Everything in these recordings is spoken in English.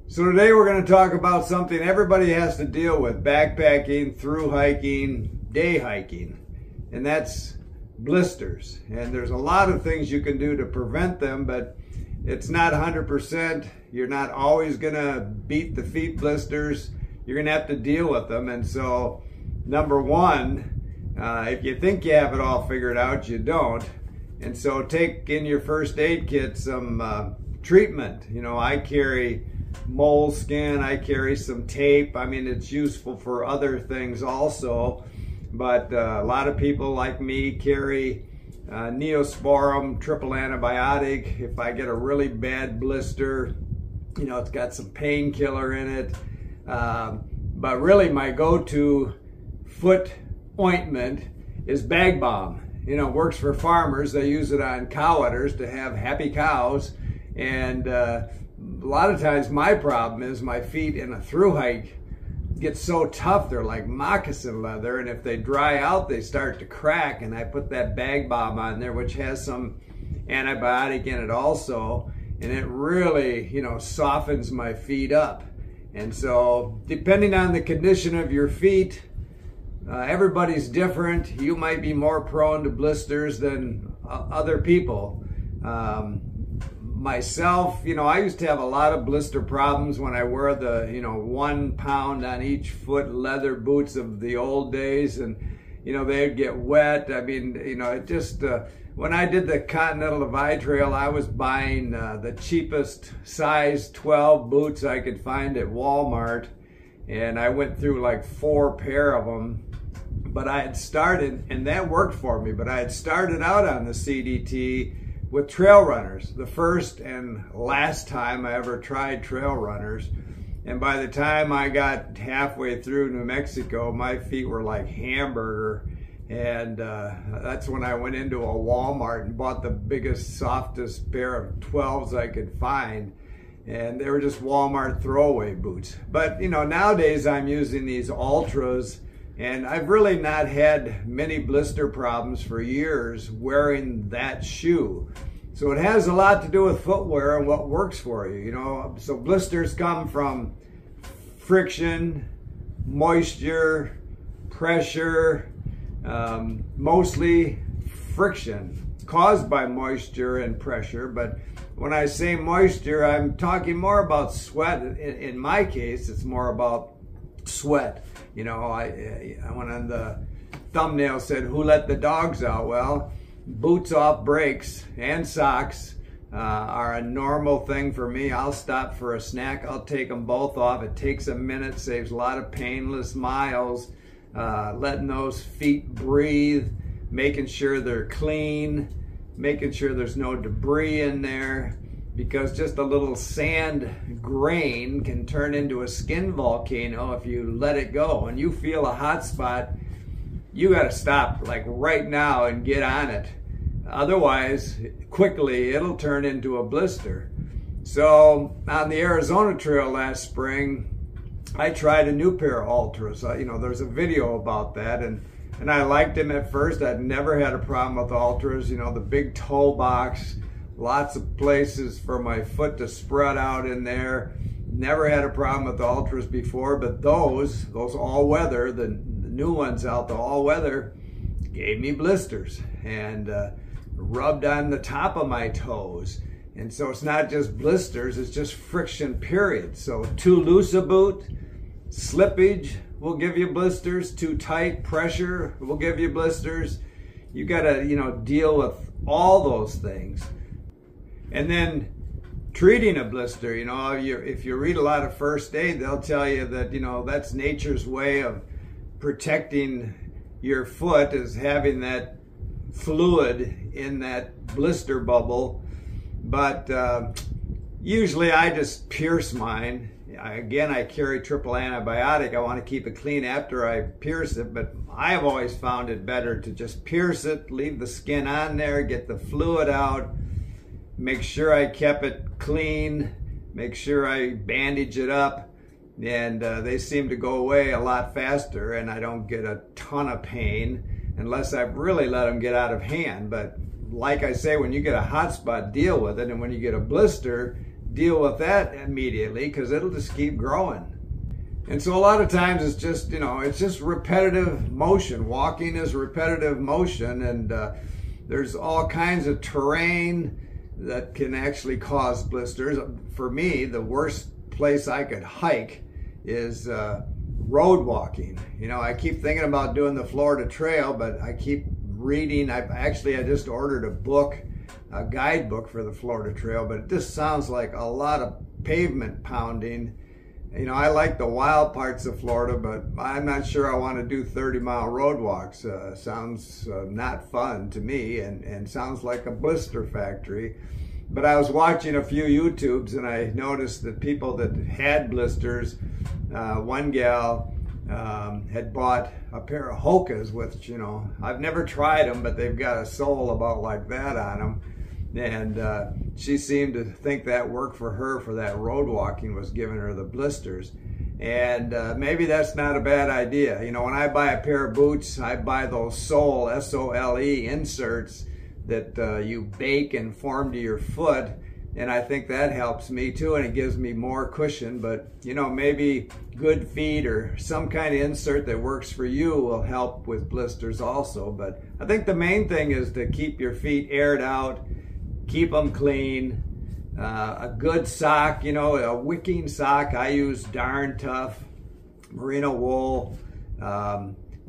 So today we're going to talk about something everybody has to deal with: backpacking, through hiking, day hiking, and that's blisters. And there's a lot of things you can do to prevent them, but it's not 100%. You're not always going to beat the feet blisters. You're going to have to deal with them. And so number one, if you think you have it all figured out, you don't. And so take in your first aid kit some treatment. You know, I carry moleskin, I carry some tape. I mean, it's useful for other things also, but a lot of people like me carry Neosporin triple antibiotic. If I get a really bad blister, you know, it's got some painkiller in it. But really my go-to foot ointment is Bag Balm. You know, it works for farmers. They use it on cow udders to have happy cows. And a lot of times my problem is my feet in a through hike get so tough, they're like moccasin leather, and if they dry out they start to crack, and I put that Bag Balm on there, which has some antibiotic in it also, and it really, you know, softens my feet up. And so depending on the condition of your feet, everybody's different. You might be more prone to blisters than other people. Myself, you know, I used to have a lot of blister problems when I wear the, you know, 1 pound on each foot leather boots of the old days, and, you know, they'd get wet. I mean, you know, it just, when I did the Continental Divide Trail, I was buying the cheapest size 12 boots I could find at Walmart, and I went through like 4 pair of them. But I had started, and that worked for me, but I had started out on the CDT with trail runners, the first and last time I ever tried trail runners. And by the time I got halfway through New Mexico, my feet were like hamburger. And that's when I went into a Walmart and bought the biggest, softest pair of 12s I could find. And they were just Walmart throwaway boots. But, you know, nowadays I'm using these Ultras, and I've really not had many blister problems for years wearing that shoe. So it has a lot to do with footwear and what works for you, you know. So blisters come from friction, moisture, pressure, mostly friction caused by moisture and pressure. But when I say moisture, I'm talking more about sweat. In my case, it's more about sweat. You know, I went on the thumbnail, said, "Who let the dogs out?" Well, boots off brakes and socks are a normal thing for me. I'll stop for a snack. I'll take them both off. It takes a minute, saves a lot of painless miles. Letting those feet breathe, making sure they're clean, making sure there's no debris in there, because just a little sand grain can turn into a skin volcano if you let it go. And you feel a hot spot, you got to stop like right now and get on it. Otherwise, quickly it'll turn into a blister. So on the Arizona Trail last spring, I tried a new pair of Ultras. You know, there's a video about that, and I liked them at first. I'd never had a problem with Ultras. You know, the big toe box, lots of places for my foot to spread out in there. Never had a problem with the Ultras before, but those all-weather, the new ones out, the all-weather, gave me blisters and rubbed on the top of my toes. And so it's not just blisters, it's just friction, period. So too loose a boot, slippage will give you blisters. Too tight, pressure will give you blisters. You gotta, you know, deal with all those things. And then treating a blister, you know, if you read a lot of first aid, they'll tell you that, you know, that's nature's way of protecting your foot, is having that fluid in that blister bubble. But usually I just pierce mine. Again, I carry triple antibiotic. I want to keep it clean after I pierce it, but I have always found it better to just pierce it, leave the skin on there, get the fluid out, make sure I kept it clean, make sure I bandage it up, and they seem to go away a lot faster, and I don't get a ton of pain unless I've really let them get out of hand. But like I say, when you get a hot spot, deal with it, and when you get a blister, deal with that immediately because it'll just keep growing. And so a lot of times it's just, you know, it's just repetitive motion. Walking is repetitive motion, and there's all kinds of terrain that can actually cause blisters. For me, the worst place I could hike is road walking. You know, I keep thinking about doing the Florida Trail, but I keep reading. I just ordered a book, a guidebook for the Florida Trail, but it just sounds like a lot of pavement pounding. You know, I like the wild parts of Florida, but I'm not sure I want to do 30-mile road walks. Sounds not fun to me, and sounds like a blister factory. But I was watching a few YouTubes, and I noticed that people that had blisters, one gal had bought a pair of Hokas, which, you know, I've never tried them, but they've got a sole about like that on them. And she seemed to think that worked for her, for that road walking was giving her the blisters. And maybe that's not a bad idea. You know, when I buy a pair of boots, I buy those sole, S-O-L-E inserts that you bake and form to your foot. And I think that helps me too, and it gives me more cushion. But, you know, maybe good feet or some kind of insert that works for you will help with blisters also. But I think the main thing is to keep your feet aired out, keep them clean, a good sock, you know, a wicking sock. I use Darn Tough, merino wool.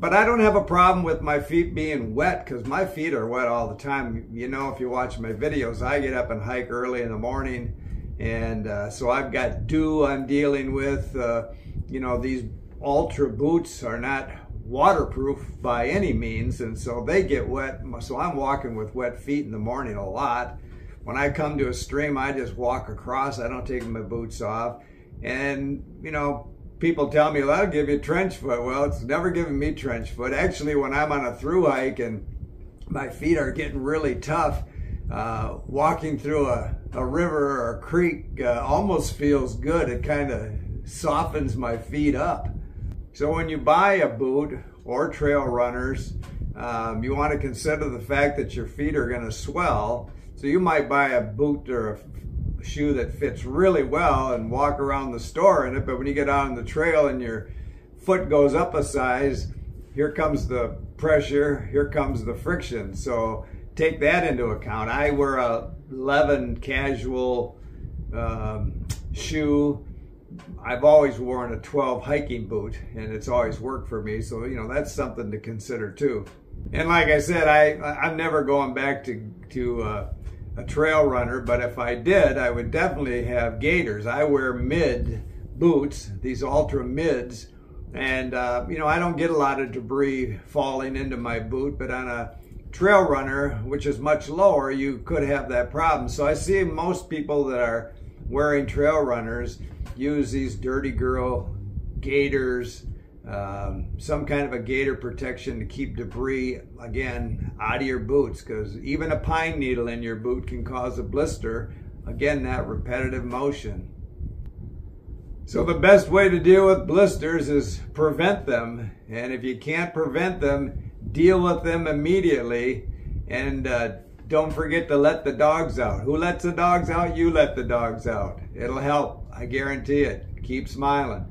But I don't have a problem with my feet being wet, because my feet are wet all the time. You know, if you watch my videos, I get up and hike early in the morning, and so I've got dew I'm dealing with. You know, these Ultra boots are not waterproof by any means, and so they get wet. So I'm walking with wet feet in the morning a lot. When I come to a stream, I just walk across. I don't take my boots off. And, you know, people tell me, well, that'll give you trench foot. Well, it's never given me trench foot. Actually, when I'm on a thru hike and my feet are getting really tough, walking through a river or a creek almost feels good. It kind of softens my feet up. So when you buy a boot or trail runners, you want to consider the fact that your feet are going to swell. So you might buy a boot or a shoe that fits really well and walk around the store in it, but when you get out on the trail and your foot goes up a size, here comes the pressure, here comes the friction. So take that into account. I wear a 11 casual shoe. I've always worn a 12 hiking boot, and it's always worked for me. So, you know, that's something to consider too. And like I said, I'm never going back to a trail runner, but if I did, I would definitely have gaiters. I wear mid boots, these Ultra mids, and you know, I don't get a lot of debris falling into my boot, but on a trail runner, which is much lower, you could have that problem. So I see most people that are wearing trail runners use these Dirty Girl gaiters, some kind of a gaiter protection to keep debris, again, out of your boots, because even a pine needle in your boot can cause a blister. Again, that repetitive motion. So the best way to deal with blisters is prevent them. And if you can't prevent them, deal with them immediately. And don't forget to let the dogs out. Who lets the dogs out? You let the dogs out. It'll help. I guarantee it. Keep smiling.